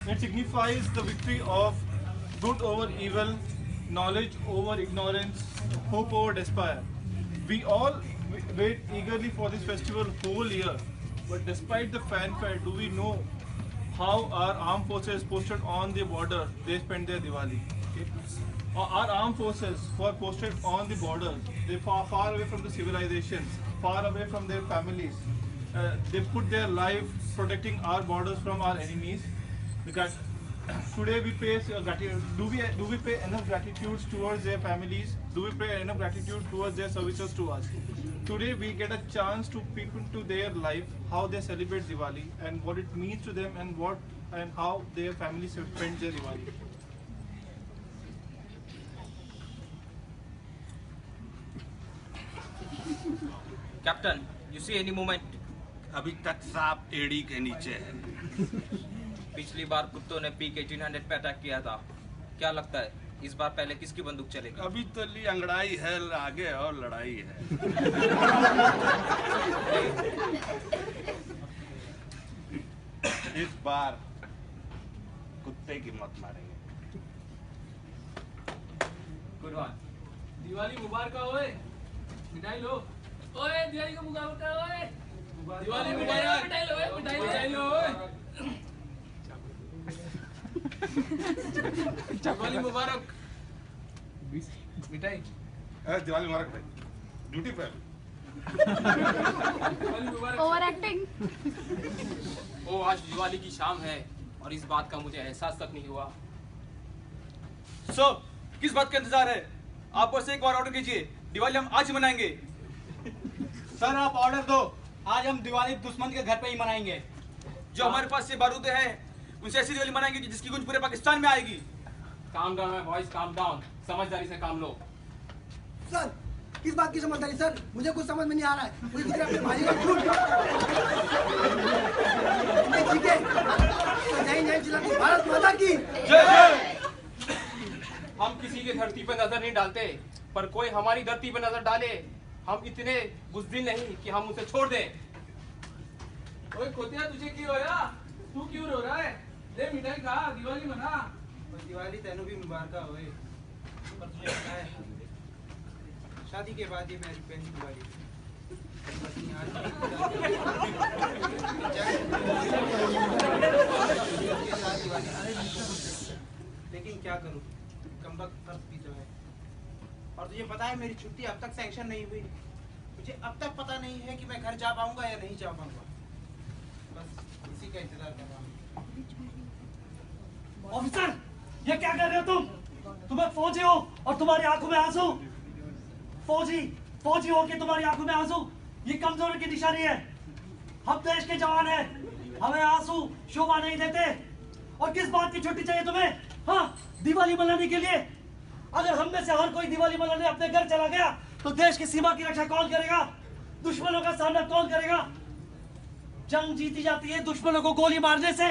It signifies the victory of good over evil, knowledge over ignorance, hope over despair. We all wait eagerly for this festival whole year. But despite the fanfare, do we know how our armed forces posted on the border they spend their Diwali? Okay. Our armed forces who are posted on the borders, they far away from the civilizations, far away from their families. They put their life protecting our borders from our enemies. Because today we pay gratitude. Do we pay enough gratitude towards their families? Do we pay enough gratitude towards their services to us? Today we get a chance to peep into their life, how they celebrate Diwali, and what it means to them, and how their families spend their Diwali. Captain, you see any movement? अभी तक सांप एड़ी के नीचे है। पिछली बार कुत्तों ने पीक 1800 पे अटैक किया था। क्या लगता है इस बार पहले किसकी बंदूक चलेगी? अभी तो ली अंगड़ाई है, आगे और लड़ाई है। इस बार कुत्ते की मत मारेंगे। गुडवान, दिवाली मुबारक होए। मिठाई लो। ओए दिवाली को मुबारक ओए। दिवाली मुबारक। मिठाई लो ओए, मिठाई लो ओए। दिवाली मुबारक। मिठाई। दिवाली मुबारक भाई। ड्यूटी पे। दिवाली मुबारक। Over acting. ओ आज दिवाली की शाम है और इस बात का मुझे एहसास तक नहीं हुआ। सर, किस बात का इंतजार है? आप बस एक बार ऑर्डर कीजिए, दिवाली हम आज ही मनाएंगे। सर आप ऑर्डर दो, आज हम दिवाली दुश्मन के घर पे ही मनाएंगे। जो हमारे पास ये बारूद हैं, उनसे ऐसी दिवाली मनाएंगे जिसकी गूंज पूरे पाकिस्तान में आएगी। काम डाउन है बॉयज, काम डाउन। समझदारी से काम लो। सर किस बात की समझदारी सर? मुझे कुछ समझ में नहीं आ रहा है। मुझे किसी अपने भाई का झूठ ठीक है तो जय जय जिला भारत माता की जय। हम किसी की धरती पे नजर नहीं डालते, पर कोई हमारी धरती पे नजर डाले हम इतने बुज़दिल नहीं कि हम उसे छोड़ दें। ओए खोतिया, तुझे क्यों होया? तू क्यों रो रहा है? ले मिठाई खा, दिवाली मना। दिवाली तेनू भी मुबारक होए। पर तुझे पता है शादी के बाद ये मेरी पहली दिवाली। लेकिन क्या करूं, कमबख्त खर्च भी तो है। और तुझे पता है मेरी छुट्टी अब तक सैंक्शन नहीं हुई। मुझे अब तक पता नहीं है कि मैं घर जा पाऊंगा या नहीं जा पाऊंगा। बस इसी का इंतजार कर रहा हूँ। ऑफिसर, ये क्या कर रहे हो तुम? तुम्हें फौजी हो और तुम्हारी आंखों में आंसू। फौजी हो कि तुम्हारी आंखों में आंसू, ये कमजोरी की निशानी है। हम देश के जवान हैं, हमें आंसू शोभा नहीं देते। और किस बात की छुट्टी चाहिए तुम्हें? हाँ, दिवाली मनाने के लिए। अगर हम में से हर कोई दिवाली मनाने अपने घर चला गया तो देश की सीमा की रक्षा कौन करेगा? दुश्मनों का सामना कौन करेगा? जंग जीती जाती है दुश्मनों को गोली मारने से,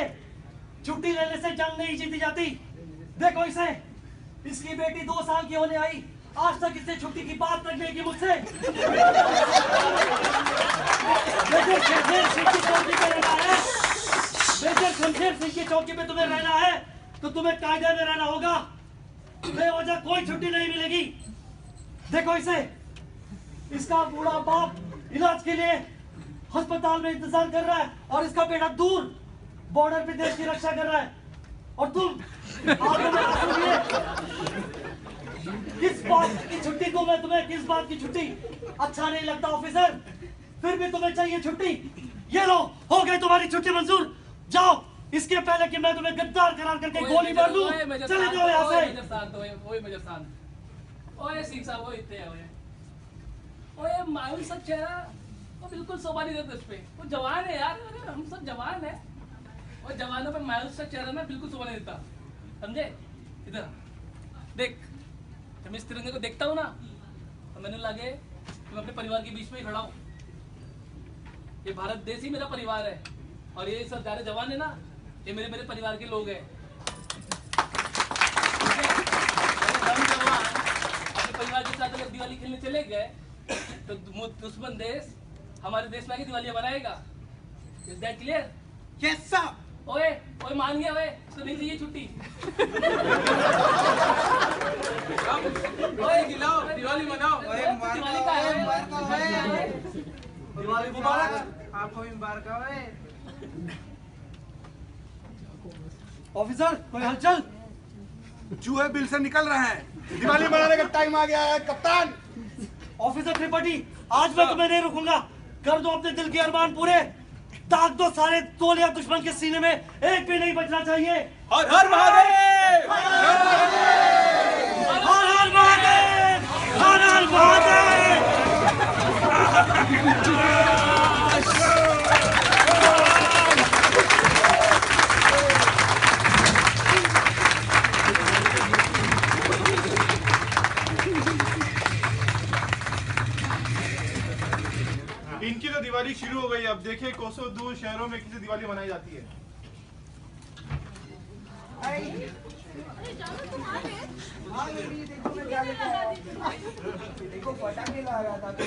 छुट्टी लेने से जंग नहीं जीती जाती। देखो इसे, इसकी बेटी 2 साल की होने आई, आज तक इसने छुट्टी की बात नहीं की मुझसे। मेजर शमशेर सिंह की चौकी पे रहना है, मेजर शमशेर सिंह की चौकी पे तुम्हें रहना है तो तुम्हें कायदे में रहना होगा। बेवजह कोई छुट्टी नहीं मिलेगी। देखो इसे, इसका बूढ़ा बाप इलाज के लिए अस्पताल में इंतजार कर रहा है और इसका बेटा दूर बॉर्डर पे देश की रक्षा कर रहा है। और तुम आंखों में आंसू लिए। किस बात की छुट्टी दूं मैं तुम्हें? किस बात की छुट्टी? अच्छा नहीं लगता ऑफिसर, फिर भी तुम्हें चाहिए छुट्टी। ये लो, हो गई तुम्हारी छुट्टी मंजूर। जाओ, इसके पहले कि मैं तुम्हें गद्दार करार करके गोली मार दूं। चले जाओ यहाँ से। ओए सिंह साहब, ओए इतने ओए ओए मायूस सा चेहरा, वो बिल्कुल शोभा नहीं देता उस पे। वो जवान है यार, अरे हम सब जवान है। और जवानों पे मायूस सा चेहरा ना बिल्कुल शोभा नहीं देता, समझे? इधर देख, जब मैं इस तिरंगे को देखता हूँ ना तो मैंने लगे कि मैं अपने परिवार के बीच में ही खड़ा हूँ। ये भारत देश ही मेरा परिवार है और ये सब सारे जवान है ना, ये मेरे परिवार के लोग हैं। हम जवान अपने परिवार के साथ अगर दिवाली खेलने चले गए तो दुश्मन देश हमारे देश में आके दिवाली मनाएगा। Is that clear? Yes sir, ओए ओए मान गया ओए, इसको नहीं चाहिए छुट्टी। ओए गिलाओ, दिवाली मनाओ। दिवाली का है दिवाली मुबारक। आपको भी मुबारक हो। ऑफिसर कोई हलचल? चूहे बिल से निकल रहे हैं, दिवाली मनाने का टाइम आ गया है कप्तान। ऑफिसर त्रिपाठी, आज मैं तुम्हें नहीं रुकूंगा। कर दो अपने दिल के अरमान पूरे, दाग दो सारे गोलियां दुश्मन के सीने में, एक भी नहीं बचना चाहिए। हर हर महादेव! हर हर महादेव! हर हर महादेव! इनकी तो दिवाली शुरू हो गई। अब देखिए कोसों दूर शहरों में किसी दिवाली मनाई जाती है। देखो पटाखे ला रहा था तो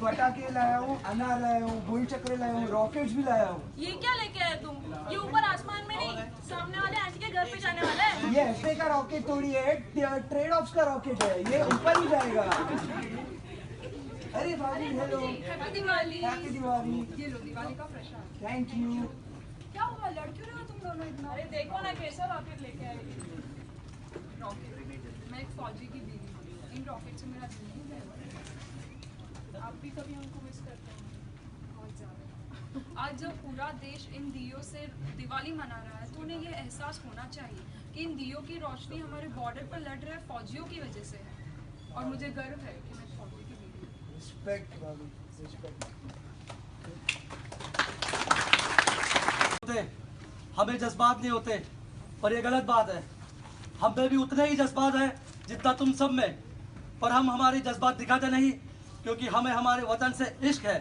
पटाखे लाया हूँ, अनार लाया हूँ, गोल चक्रे लाया हूँ, रॉकेट्स भी लाया हूँ। ये क्या लेके आए तुम? ये ऊपर आसमान में नहीं, सामने वाले आंटी के घर पे जाने वाला है। ये ऐसे का रॉकेट थोड़ी है, ट्रेड ऑफ का रॉकेट है, ये ऊपर ही जाएगा। अरे भाभी hello, happy Diwali. Happy Diwali. ये लो दिवाली का प्रसाद। Thank you. क्या हुआ, लड़ क्यों रहे हो तुम दोनों इतना? अरे देखो ना कैसा रॉकेट लेके आए। रॉकेट, मैं एक फौजी की बीवी हूँ, इन रॉकेट से मेरा दिल नहीं गया। आप भी कभी हमको मिस करते हो? बहुत ज़्यादा। आज जब पूरा देश इन दियों से दिवाली मना रहा है तो उन्हें ये एहसास होना चाहिए कि इन दियों की रोशनी हमारे बॉर्डर पर लड़ रहे फौजियों की वजह से है। और मुझे गर्व है कि मैं फौजी की बीवी हूँ। रिस्पेक्ट भाभी, रिस्पेक्ट। हमें जज्बात नहीं होते, पर ये गलत बात है। हम में भी उतने ही जज्बात हैं जितना तुम सब में, पर हम हमारे जज्बात दिखाते नहीं, क्योंकि हमें हमारे वतन से इश्क है।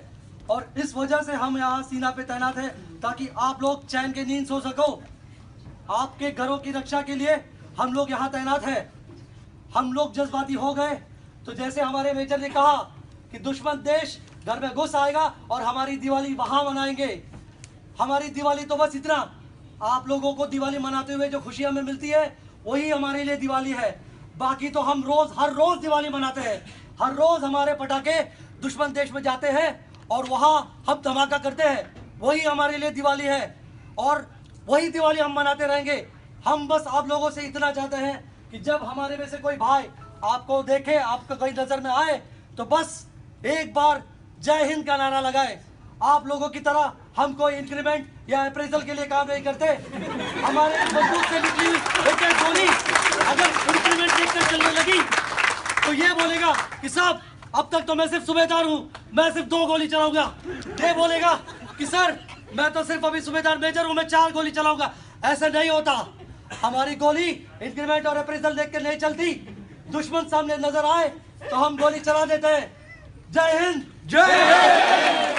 और इस वजह से हम यहाँ सीना पे तैनात हैं, ताकि आप लोग चैन की नींद सो सको। आपके घरों की रक्षा के लिए हम लोग यहाँ तैनात हैं। हम लोग जज्बाती हो गए तो जैसे हमारे मेजर ने कहा कि दुश्मन देश घर में घुस आएगा और हमारी दिवाली वहाँ मनाएंगे। हमारी दिवाली तो बस इतना, आप लोगों को दिवाली मनाते हुए जो खुशी हमें मिलती है वही हमारे लिए दिवाली है। बाकी तो हम हर रोज दिवाली मनाते हैं। हर रोज हमारे पटाखे दुश्मन देश में जाते हैं और वहाँ हम धमाका करते हैं, वही हमारे लिए दिवाली है और वही दिवाली हम मनाते रहेंगे। हम बस आप लोगों से इतना चाहते हैं कि जब हमारे में से कोई भाई आपको देखे, आपको कोई नजर में आए, तो बस एक बार जय हिंद का नारा लगाए। आप लोगों की तरह हम कोई इंक्रीमेंट या अप्रेजल के लिए काम नहीं करते। हमारे बंदूक से निकली हुई एक गोली अगर इंक्रीमेंट देखकर चलने लगी तो ये बोलेगा कि साहब अब तक तो मैं सिर्फ सूबेदार हूँ, मैं सिर्फ 2 गोली चलाऊंगा। ये बोलेगा कि सर मैं तो सिर्फ अभी सूबेदार मेजर हूँ, मैं 4 गोली चलाऊंगा। ऐसा नहीं होता। हमारी गोली इंक्रीमेंट और अप्रेजल देख कर नहीं चलती। दुश्मन सामने नजर आए तो हम गोली चला देते हैं। जय हिंद। जय हिंद।